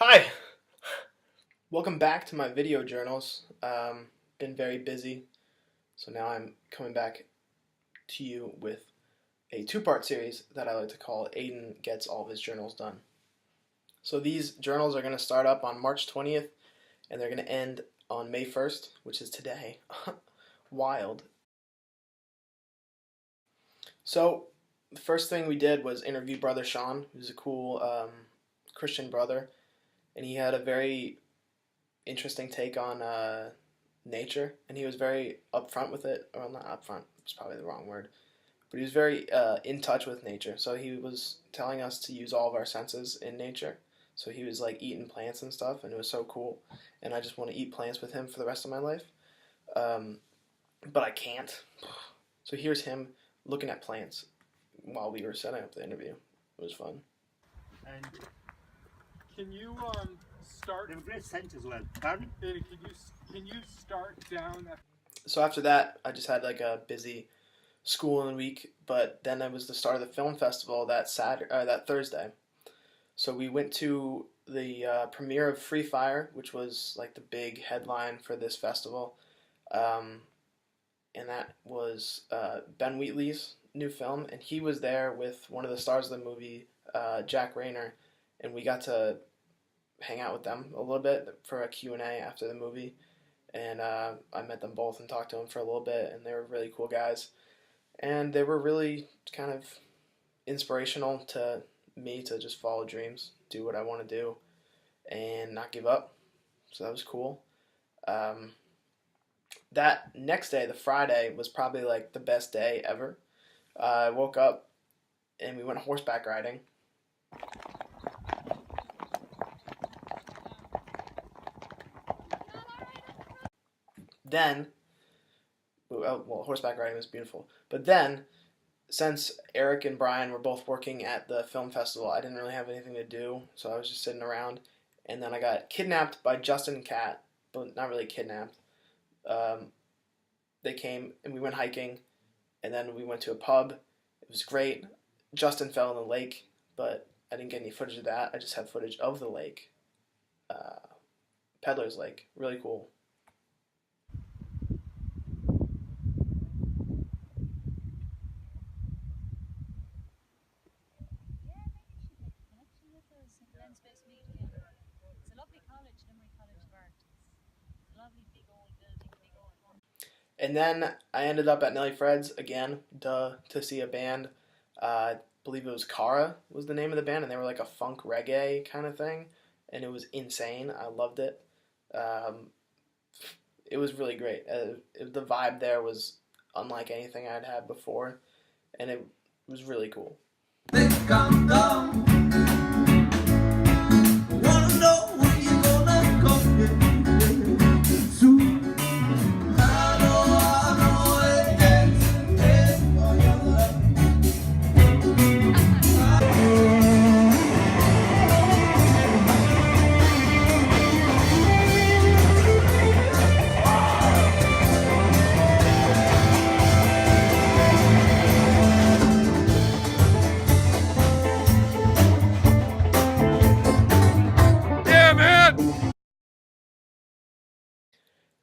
Hi! Welcome back to my video journals. Been very busy, so now I'm coming back to you with a two-part series that I like to call Aidan Gets All of His Journals Done. So these journals are going to start up on March 20th, and they're going to end on May 1st, which is today. Wild. So the first thing we did was interview Brother Sean, who's a cool Christian brother, and he had a very interesting take on nature, and he was very upfront with it. Or not upfront, it's probably the wrong word, but he was very in touch with nature. So he was telling us to use all of our senses in nature. So he was like eating plants and stuff, and it was so cool. And I just want to eat plants with him for the rest of my life, but I can't. So here's him looking at plants while we were setting up the interview. It was fun. And can you start? They have a great scent as well. Pardon? Can you start down? So after that, I just had like a busy school in the week, but then it was the start of the film festival that Thursday. So we went to the premiere of Free Fire, which was like the big headline for this festival, and that was Ben Wheatley's new film, and he was there with one of the stars of the movie, Jack Rayner, and we got to hang out with them a little bit for a Q&A after the movie, and I met them both and talked to them for a little bit, and they were really cool guys, and they were really kind of inspirational to me to just follow dreams, do what I want to do, and not give up. So that was cool. That next day, the Friday, was probably like the best day ever. I woke up and we went horseback riding. Then, well, horseback riding was beautiful. But then, since Eric and Brian were both working at the film festival, I didn't really have anything to do, so I was just sitting around. And then I got kidnapped by Justin and Kat, but not really kidnapped. They came and we went hiking, and then we went to a pub. It was great. Justin fell in the lake, but I didn't get any footage of that. I just had footage of the lake. Peddler's Lake. Really cool. It's a lovely college, Limerick College of Art. It's a lovely big old building, big old one. And then I ended up at Nelly Fred's again, to see a band. I believe it was Cara was the name of the band, and they were like a funk reggae kind of thing, and it was insane. I loved it. It was really great. The vibe there was unlike anything I'd had before, and it was really cool. Think I'm dumb. Wanna know when you're gonna come here soon. I know it gets for your love.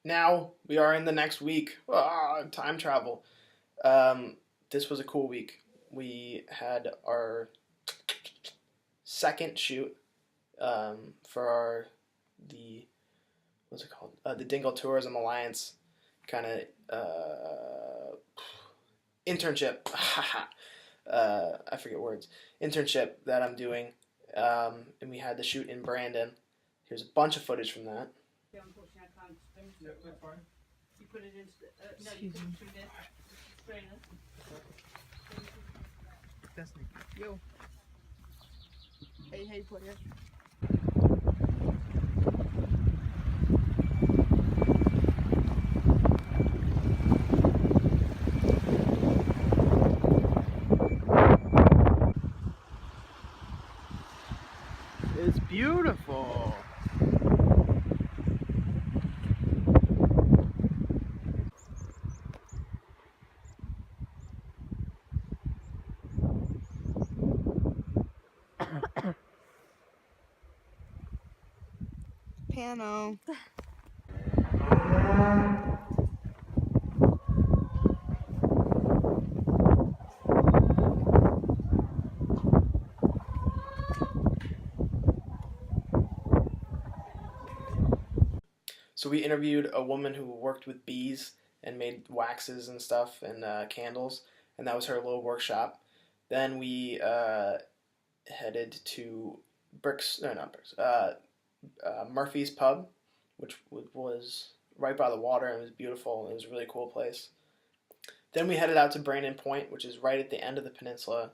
Now we are in the next week. Time travel. This was a cool week. We had our second shoot for what's it called? The Dingle Tourism Alliance kind of internship. I forget words. Internship that I'm doing, and we had the shoot in Brandon. Here's a bunch of footage from that. Unfortunately, I can't. Yeah, that's fine. You put it into no, you put it through this. Strain it. Destiny. Yo. Hey, put it. It's beautiful. piano. So we interviewed a woman who worked with bees and made waxes and stuff and candles, and that was her little workshop. Then we headed to Bricks, no, not Bricks, Murphy's Pub, which was right by the water and it was beautiful. It was a really cool place. Then we headed out to Brandon Point, which is right at the end of the peninsula,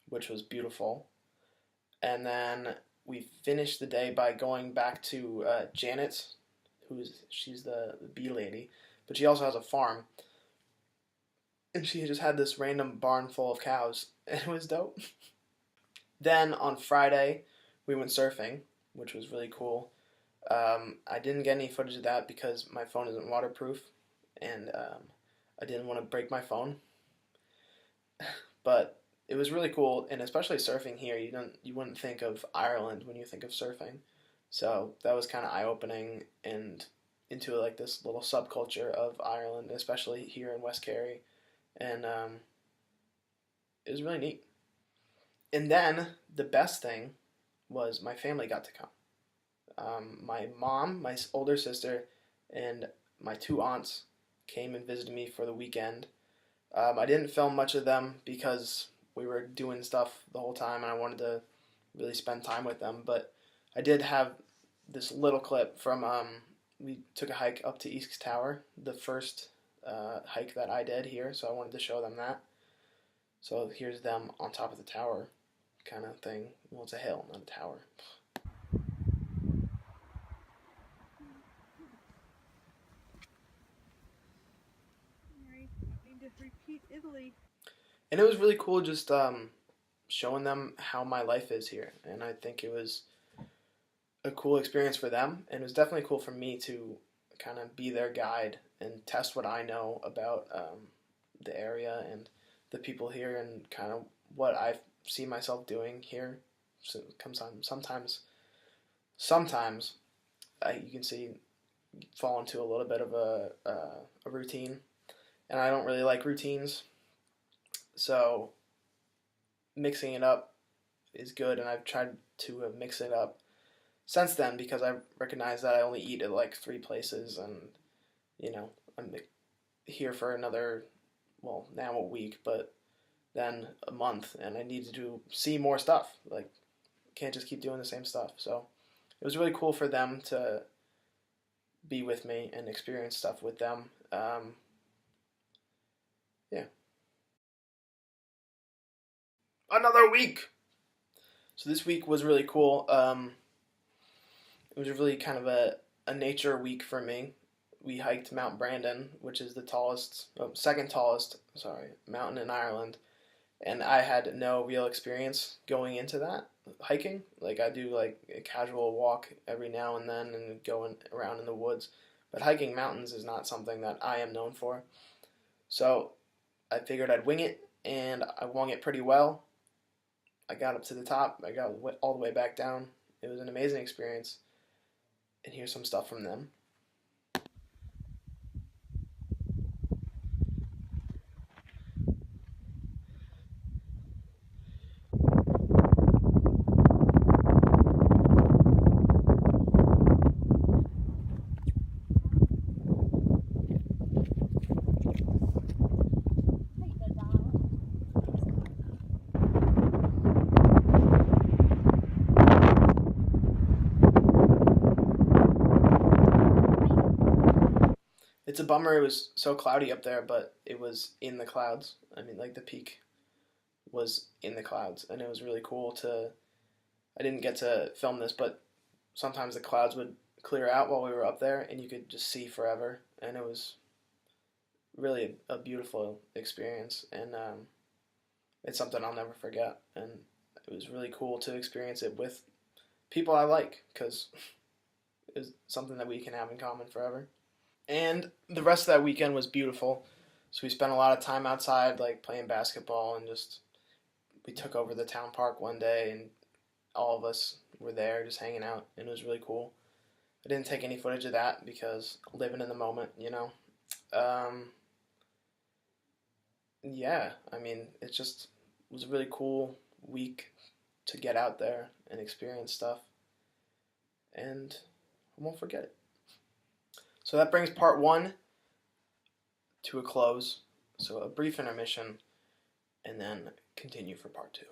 which was beautiful. And then we finished the day by going back to Janet's, she's the bee lady, but she also has a farm. And she just had this random barn full of cows, and it was dope. Then on Friday, we went surfing, which was really cool. I didn't get any footage of that because my phone isn't waterproof, and I didn't want to break my phone. But it was really cool, and especially surfing here, you wouldn't think of Ireland when you think of surfing. So that was kind of eye-opening and into like this little subculture of Ireland, especially here in West Kerry, and it was really neat. And then the best thing was my family got to come. My mom, my older sister, and my two aunts came and visited me for the weekend. I didn't film much of them because we were doing stuff the whole time and I wanted to really spend time with them. But I did have this little clip from, we took a hike up to East Tower, the first hike that I did here, so I wanted to show them that. So here's them on top of the tower kind of thing. Well, it's a hill, not a tower. Alright, I need to repeat Italy. And it was really cool just showing them how my life is here. And I think it was a cool experience for them. And it was definitely cool for me to kind of be their guide and test what I know about the area and the people here and kind of what I see myself doing here. So sometimes you can see fall into a little bit of a routine. And I don't really like routines. So mixing it up is good, and I've tried to mix it up since then because I recognize that I only eat at like 3 places, and I'm here for another, well, now a week, but then a month, and I need to see more stuff. Like, can't just keep doing the same stuff. So it was really cool for them to be with me and experience stuff with them. Yeah. Another week. So this week was really cool. It was really kind of a nature week for me. We hiked Mount Brandon, which is the second tallest, mountain in Ireland. And I had no real experience going into that hiking. Like, I do like a casual walk every now and then and going around in the woods. But hiking mountains is not something that I am known for. So I figured I'd wing it, and I wung it pretty well. I got up to the top. I got all the way back down. It was an amazing experience. And here's some stuff from them. It's a bummer it was so cloudy up there, but it was in the clouds. I mean, like, the peak was in the clouds, and it was really cool I didn't get to film this, but sometimes the clouds would clear out while we were up there, and you could just see forever, and it was really a beautiful experience, and it's something I'll never forget, and it was really cool to experience it with people I like, because it's something that we can have in common forever. And the rest of that weekend was beautiful. So we spent a lot of time outside, like playing basketball, and we took over the town park one day, and all of us were there just hanging out, and it was really cool. I didn't take any footage of that because living in the moment, you know. Yeah, I mean, it just was a really cool week to get out there and experience stuff, and I won't forget it. So that brings part 1 to a close. So a brief intermission, and then continue for part 2.